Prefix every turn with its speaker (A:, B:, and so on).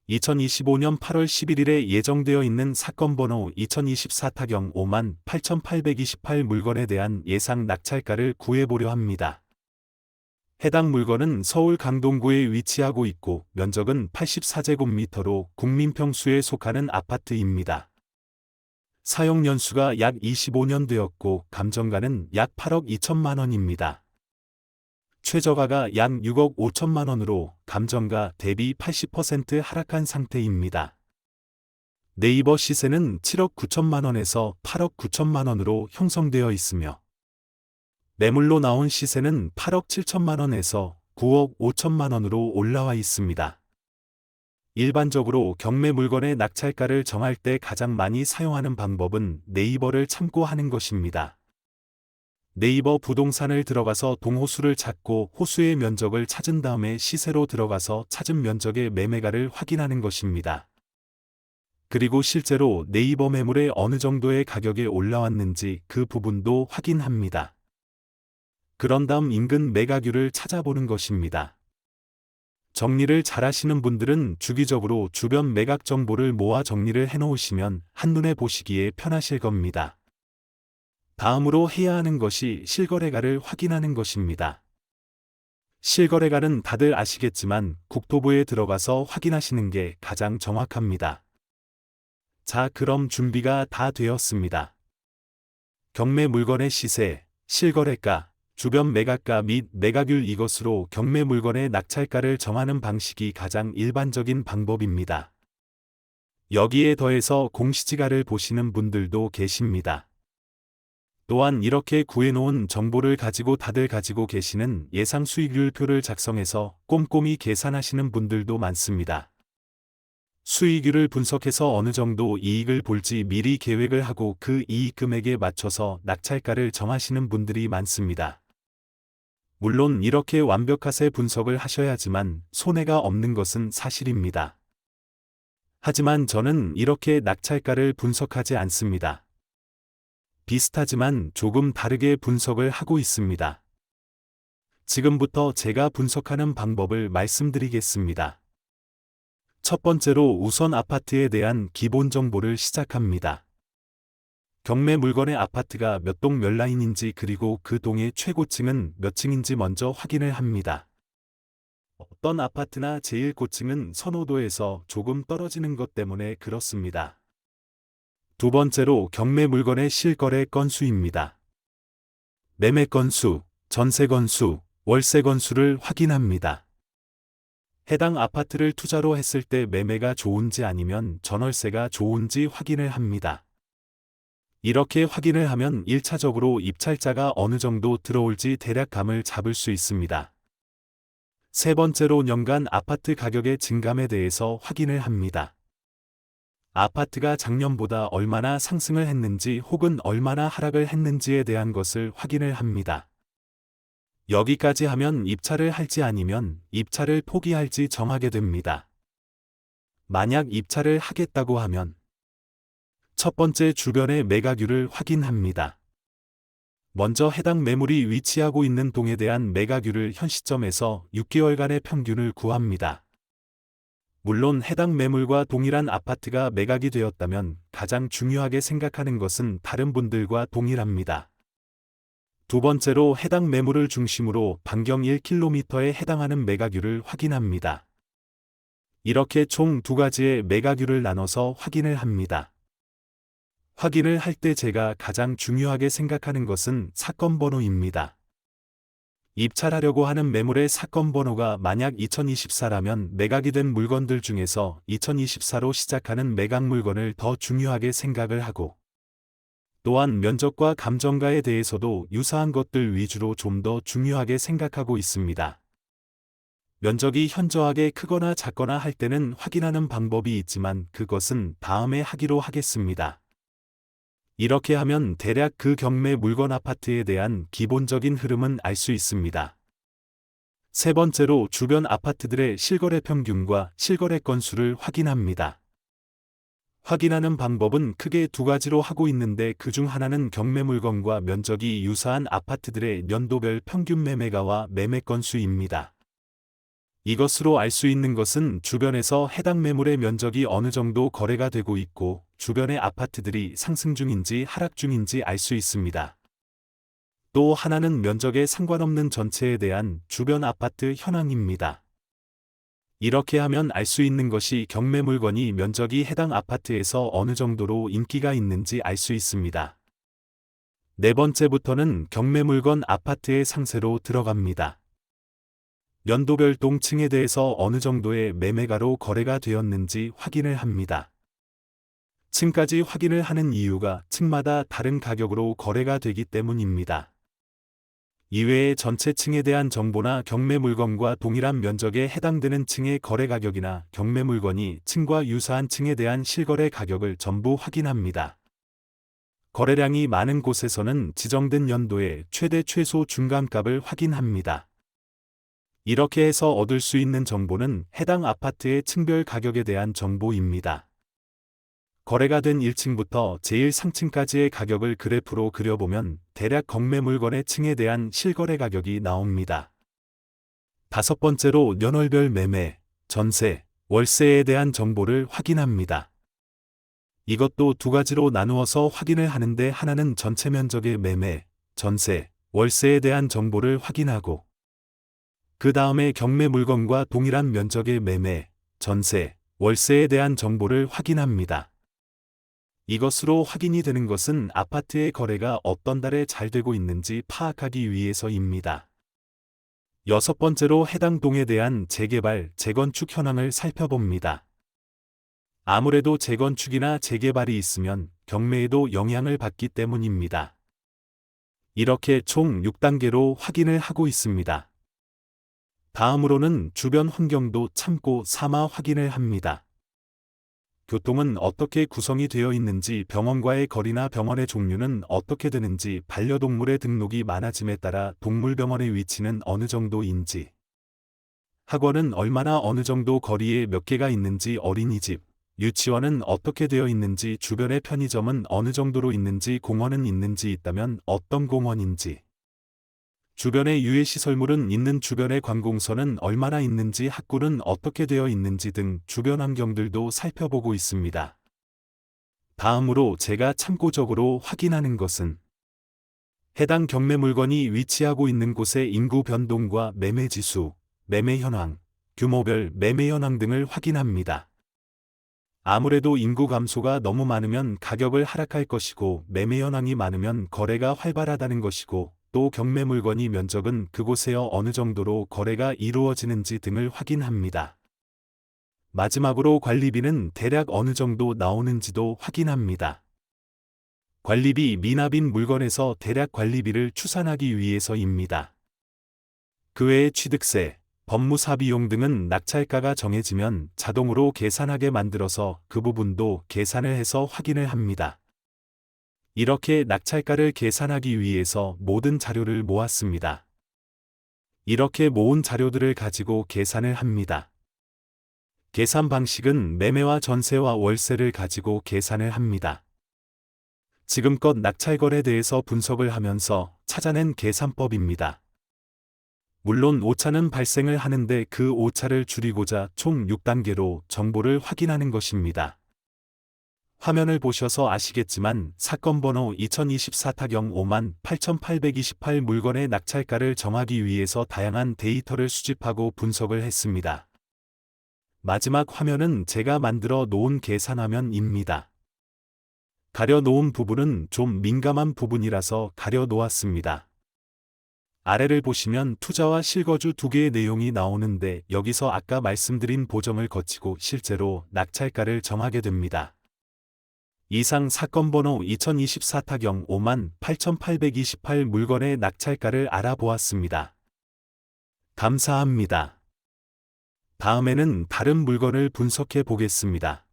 A: 2025년 8월 11일에 예정되어 있는 사건 번호 2024타경 58,828 물건에 대한 예상 낙찰가를 구해보려 합니다. 해당 물건은 서울 강동구에 위치하고 있고 면적은 84제곱미터로 국민평수에 속하는 아파트입니다. 사용 연수가 약 25년 되었고 감정가는 약 8억 2천만 원입니다. 최저가가 약 6억 5천만 원으로 감정가 대비 80% 하락한 상태입니다. 네이버 시세는 7억 9천만 원에서 8억 9천만 원으로 형성되어 있으며 매물로 나온 시세는 8억 7천만 원에서 9억 5천만 원으로 올라와 있습니다. 일반적으로 경매 물건의 낙찰가를 정할 때 가장 많이 사용하는 방법은 네이버를 참고하는 것입니다. 네이버 부동산을 들어가서 동호수를 찾고 호수의 면적을 찾은 다음에 시세로 들어가서 찾은 면적의 매매가를 확인하는 것입니다. 그리고 실제로 네이버 매물에 어느 정도의 가격이 올라왔는지 그 부분도 확인합니다. 그런 다음 인근 매가규를 찾아보는 것입니다. 정리를 잘하시는 분들은 주기적으로 주변 매각 정보를 모아 정리를 해놓으시면 한눈에 보시기에 편하실 겁니다. 다음으로 해야 하는 것이 실거래가를 확인하는 것입니다. 실거래가는 다들 아시겠지만 국토부에 들어가서 확인하시는 게 가장 정확합니다. 자, 그럼 준비가 다 되었습니다. 경매 물건의 시세, 실거래가, 주변 매각가 및 매각률 이것으로 경매 물건의 낙찰가를 정하는 방식이 가장 일반적인 방법입니다. 여기에 더해서 공시지가를 보시는 분들도 계십니다. 또한 이렇게 구해놓은 정보를 가지고 다들 가지고 계시는 예상 수익률표를 작성해서 꼼꼼히 계산하시는 분들도 많습니다. 수익률을 분석해서 어느 정도 이익을 볼지 미리 계획을 하고 그 이익 금액에 맞춰서 낙찰가를 정하시는 분들이 많습니다. 물론 이렇게 완벽하게 분석을 하셔야지만 손해가 없는 것은 사실입니다. 하지만 저는 이렇게 낙찰가를 분석하지 않습니다. 비슷하지만 조금 다르게 분석을 하고 있습니다. 지금부터 제가 분석하는 방법을 말씀드리겠습니다. 첫 번째로 우선 아파트에 대한 기본 정보를 시작합니다. 경매 물건의 아파트가 몇 동 몇 라인인지 그리고 그 동의 최고층은 몇 층인지 먼저 확인을 합니다. 어떤 아파트나 제일 고층은 선호도에서 조금 떨어지는 것 때문에 그렇습니다. 두 번째로 경매 물건의 실거래 건수입니다. 매매 건수, 전세 건수, 월세 건수를 확인합니다. 해당 아파트를 투자로 했을 때 매매가 좋은지 아니면 전월세가 좋은지 확인을 합니다. 이렇게 확인을 하면 1차적으로 입찰자가 어느 정도 들어올지 대략 감을 잡을 수 있습니다. 세 번째로 연간 아파트 가격의 증감에 대해서 확인을 합니다. 아파트가 작년보다 얼마나 상승을 했는지 혹은 얼마나 하락을 했는지에 대한 것을 확인을 합니다. 여기까지 하면 입찰을 할지 아니면 입찰을 포기할지 정하게 됩니다. 만약 입찰을 하겠다고 하면 첫 번째 주변의 매각률을 확인합니다. 먼저 해당 매물이 위치하고 있는 동에 대한 매각률을 현 시점에서 6개월간의 평균을 구합니다. 물론 해당 매물과 동일한 아파트가 매각이 되었다면 가장 중요하게 생각하는 것은 다른 분들과 동일합니다. 두 번째로 해당 매물을 중심으로 반경 1km에 해당하는 매각률을 확인합니다. 이렇게 총 두 가지의 매각률을 나눠서 확인을 합니다. 확인을 할 때 제가 가장 중요하게 생각하는 것은 사건 번호입니다. 입찰하려고 하는 매물의 사건 번호가 만약 2024라면 매각이 된 물건들 중에서 2024로 시작하는 매각 물건을 더 중요하게 생각을 하고 또한 면적과 감정가에 대해서도 유사한 것들 위주로 좀 더 중요하게 생각하고 있습니다. 면적이 현저하게 크거나 작거나 할 때는 확인하는 방법이 있지만 그것은 다음에 하기로 하겠습니다. 이렇게 하면 대략 그 경매 물건 아파트에 대한 기본적인 흐름은 알 수 있습니다. 세 번째로 주변 아파트들의 실거래 평균과 실거래 건수를 확인합니다. 확인하는 방법은 크게 두 가지로 하고 있는데 그중 하나는 경매 물건과 면적이 유사한 아파트들의 연도별 평균 매매가와 매매 건수입니다. 이것으로 알 수 있는 것은 주변에서 해당 매물의 면적이 어느 정도 거래가 되고 있고 주변의 아파트들이 상승 중인지 하락 중인지 알 수 있습니다. 또 하나는 면적에 상관없는 전체에 대한 주변 아파트 현황입니다. 이렇게 하면 알 수 있는 것이 경매 물건이 면적이 해당 아파트에서 어느 정도로 인기가 있는지 알 수 있습니다. 네 번째부터는 경매 물건 아파트의 상세로 들어갑니다. 연도별 동층에 대해서 어느 정도의 매매가로 거래가 되었는지 확인을 합니다. 층까지 확인을 하는 이유가 층마다 다른 가격으로 거래가 되기 때문입니다. 이외에 전체 층에 대한 정보나 경매 물건과 동일한 면적에 해당되는 층의 거래 가격이나 경매 물건이 층과 유사한 층에 대한 실거래 가격을 전부 확인합니다. 거래량이 많은 곳에서는 지정된 연도의 최대 최소 중간값을 확인합니다. 이렇게 해서 얻을 수 있는 정보는 해당 아파트의 층별 가격에 대한 정보입니다. 거래가 된 1층부터 제일 상층까지의 가격을 그래프로 그려보면 대략 경매 물건의 층에 대한 실거래 가격이 나옵니다. 다섯 번째로 연월별 매매, 전세, 월세에 대한 정보를 확인합니다. 이것도 두 가지로 나누어서 확인을 하는데 하나는 전체 면적의 매매, 전세, 월세에 대한 정보를 확인하고 그 다음에 경매 물건과 동일한 면적의 매매, 전세, 월세에 대한 정보를 확인합니다. 이것으로 확인이 되는 것은 아파트의 거래가 어떤 달에 잘 되고 있는지 파악하기 위해서입니다. 여섯 번째로 해당 동에 대한 재개발, 재건축 현황을 살펴봅니다. 아무래도 재건축이나 재개발이 있으면 경매에도 영향을 받기 때문입니다. 이렇게 총 6단계로 확인을 하고 있습니다. 다음으로는 주변 환경도 참고 삼아 확인을 합니다. 교통은 어떻게 구성이 되어 있는지, 병원과의 거리나 병원의 종류는 어떻게 되는지, 반려동물의 등록이 많아짐에 따라 동물병원의 위치는 어느 정도인지, 학원은 얼마나 어느 정도 거리에 몇 개가 있는지, 어린이집, 유치원은 어떻게 되어 있는지, 주변의 편의점은 어느 정도로 있는지, 공원은 있는지 있다면 어떤 공원인지, 주변에 유해시설물은 있는 주변의 관공서는 얼마나 있는지, 학구는 어떻게 되어 있는지 등 주변 환경들도 살펴보고 있습니다. 다음으로 제가 참고적으로 확인하는 것은 해당 경매 물건이 위치하고 있는 곳의 인구 변동과 매매 지수, 매매 현황, 규모별 매매 현황 등을 확인합니다. 아무래도 인구 감소가 너무 많으면 가격을 하락할 것이고 매매 현황이 많으면 거래가 활발하다는 것이고 또 경매 물건이 면적은 그곳에어 어느 정도로 거래가 이루어지는지 등을 확인합니다. 마지막으로 관리비는 대략 어느 정도 나오는지도 확인합니다. 관리비 미납인 물건에서 대략 관리비를 추산하기 위해서입니다. 그 외에 취득세, 법무사 비용 등은 낙찰가가 정해지면 자동으로 계산하게 만들어서 그 부분도 계산을 해서 확인을 합니다. 이렇게 낙찰가를 계산하기 위해서 모든 자료를 모았습니다. 이렇게 모은 자료들을 가지고 계산을 합니다. 계산 방식은 매매와 전세와 월세를 가지고 계산을 합니다. 지금껏 낙찰거래에 대해서 분석을 하면서 찾아낸 계산법입니다. 물론 오차는 발생을 하는데 그 오차를 줄이고자 총 6단계로 정보를 확인하는 것입니다. 화면을 보셔서 아시겠지만 사건 번호 2024타경 58,828 물건의 낙찰가를 정하기 위해서 다양한 데이터를 수집하고 분석을 했습니다. 마지막 화면은 제가 만들어 놓은 계산화면입니다. 가려 놓은 부분은 좀 민감한 부분이라서 가려 놓았습니다. 아래를 보시면 투자와 실거주 두 개의 내용이 나오는데 여기서 아까 말씀드린 보정을 거치고 실제로 낙찰가를 정하게 됩니다. 이상 사건 번호 2024타경 58,828 물건의 낙찰가를 알아보았습니다. 감사합니다. 다음에는 다른 물건을 분석해 보겠습니다.